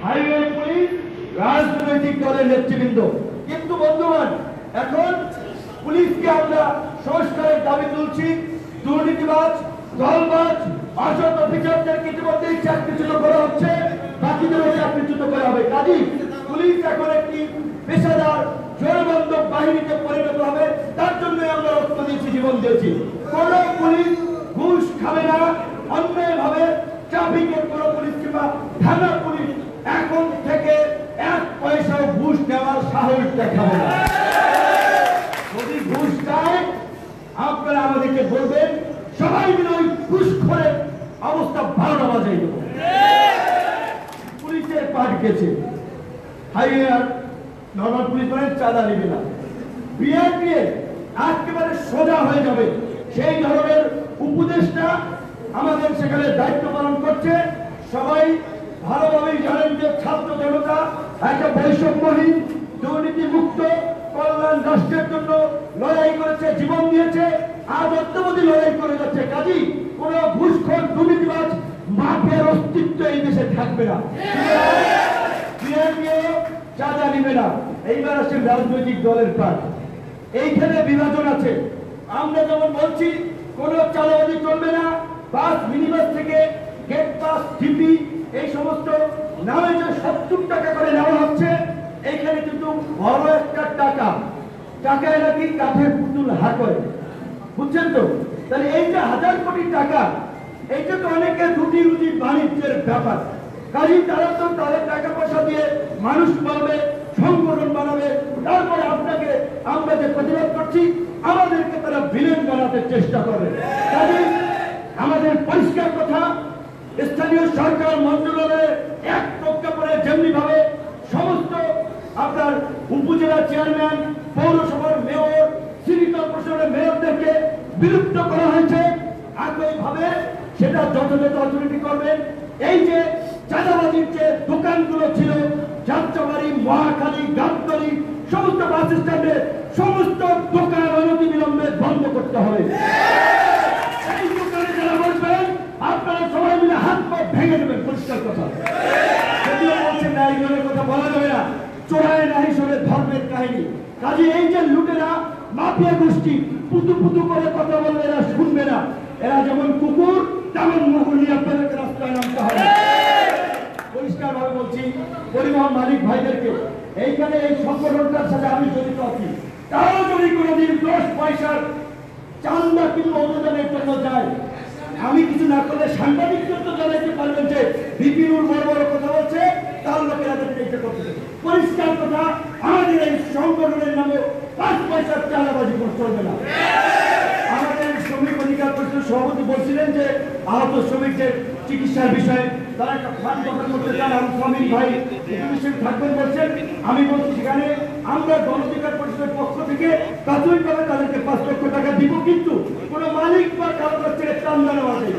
Highway police রাজনৈতিক দলের নেতৃবৃন্দ। কিন্তু বন্ধুগণ, এখন পুলিশকে আমরা সংস্কারের দাবি তুলছি। দুর্নীতিবাজ, দলবাজ, অসৎ অফিসারদেরকে ইতিমধ্যেই চাকরিচ্যুত করা হচ্ছে, বাকিদেরও চাকরিচ্যুত করা হবে। কাজেই পুলিশ এখন একটি পেশাদার জনবান্ধব বাহিনীতে পরিণত হবে। তার জন্যই আমরা রক্ত দিয়েছি, জীবন দিয়েছি। কোন পুলিশ ঘুষ খাবে না, অন্যায়ভাবে ট্রাফিকের কোন পুলিশ কিংবা থানা পুলিশ এখন থেকে 1 পয়সাও ঘুষ নেওয়ার সাহস দেখাবে না। যদি ঘুষ চায় আপনারা আমাদেরকে বলবেন, সবাই মিলে ওই ঘুষখোরের অবস্থা 12টা বাজাই দেব। পুলিশের পাট গেছে, হাইওয়ে নর্মাল পুলিশ মানে চাঁদা নেবে না, বিআরপি একেবারে সোজা হয়ে যাবে। সেই ধরনের উপদেশটা আমাদের সেখানে দায়িত্ব পালন করছে। সবাই ভালোভাবেই জানেন যে ছাত্র জনতা একটা বৈষম্যহীন দুর্নীতি মুক্ত কল্যাণ রাষ্ট্রের জন্য লড়াই করেছে, জীবন দিয়েছে, আজ অদ্যাবধি লড়াই করে যাচ্ছে। কাজী কোন ঘুষখোর দুর্নীতিবাজ মাফিয়ার অস্তিত্ব এই দেশে থাকবে না, চাঁদা নিবে না। এইবার আসছে রাজনৈতিক দলের কাজ। এইখানে বিভাজন আছে। আমরা যেমন বলছি কোন চাঁদাবাজি চলবে না, বাস মিনিবাস থেকে গেট পাস জিপি এই সমস্ত নামে যে 70 টাকা করে নেওয়া হচ্ছে, এইখানে কিন্তু বড় একটা টাকায় নাকি কাঠের পুতুল হাঁকয়, বুঝছেন তো? তাহলে এই যে 1000 কোটি টাকা, এইটা তো অনেকের রুটি বাণিজ্যের ব্যাপার। কাজেই তারা তো তাদের টাকা পয়সা দিয়ে মানুষ বানাবে, সংগঠন বানাবে, তারপরে আপনাকে আমরা যে প্রতিবাদ করছি আমাদেরকে তারা ভিলেন বানাতে চেষ্টা করবে। কাজেই আমাদের পরিষ্কার কথা, স্থানীয় সরকার মন্ত্রণালয়ের এক প্রজ্ঞাপনে যেমনি ভাবে সমস্ত আপনার উপজেলা চেয়ারম্যান, পৌরসভার মেয়র, সিটি কর্পোরেশনের মেয়রদেরকে বিলুপ্ত করা হয়েছে, একইভাবে সেটা যথাযথ অথরিটি করবেন। এই যে চাঁদাবাজির যে দোকানগুলো ছিল যাত্রাবাড়ি, মহাখালী, গাবতলী সমস্ত বাস স্ট্যান্ডে সমস্ত দোকান অনতিবিলম্বে বন্ধ করতে হবে। এই দোকানে যারা বসবেন আপনারা সবাই মিলে হাত পা ভেঙে দেবেন, পরিষ্কার কথা। যদিও বলছেন না, এইগুলোর কথা বলা যাবে না, চোরায় না হিসেবে ধর্মের কাহিনী। কাজে এই যে লুটেরা মাফিয়া গোষ্ঠী পুতু করে কথা বললে এরা শুনবে না। এরা যেমন কুকুর তেমন মুকুর নিয়ে আপনাদেরকে রাস্তায় নামতে হবে। পরিষ্কার ভাবে বলছি পরিবহন মালিক ভাইদেরকে, এইখানে এই সংগঠনটার সাথে আমি জড়িত আছি, তারাও যদি কোনোদিন 10 পয়সার চান্দা কিংবা অনুদানের জন্য যায়, আমি কিছু না করলে সাংবাদিকদের তো জানাইতে পারবেন যে বিপিনুর বড় বড় কথা বলছে, তার লোকেরা এটা করছে। পরিষ্কার কথা, আমাদের এই সংগঠনের নামে 5 পয়সার চাঁদাবাজি চলবে না। আমাদের শ্রমিক অধিকার পরিষদের সভাপতি বলছিলেন যে আহত শ্রমিকদের চিকিৎসার বিষয়ে তারা একটা ফান্ড গঠন করতে চান, আমার শ্রমিক ভাই থাকবেন বলছেন। আমি বলছি সেখানে আমরা গণঅধিকার পরিষদের পক্ষ থেকে প্রাথমিকভাবে তাদেরকে 5 লক্ষ টাকা দিব, কিন্তু কোন মালিক বা কারো কাছ থেকে চান্দা নেওয়া যায়।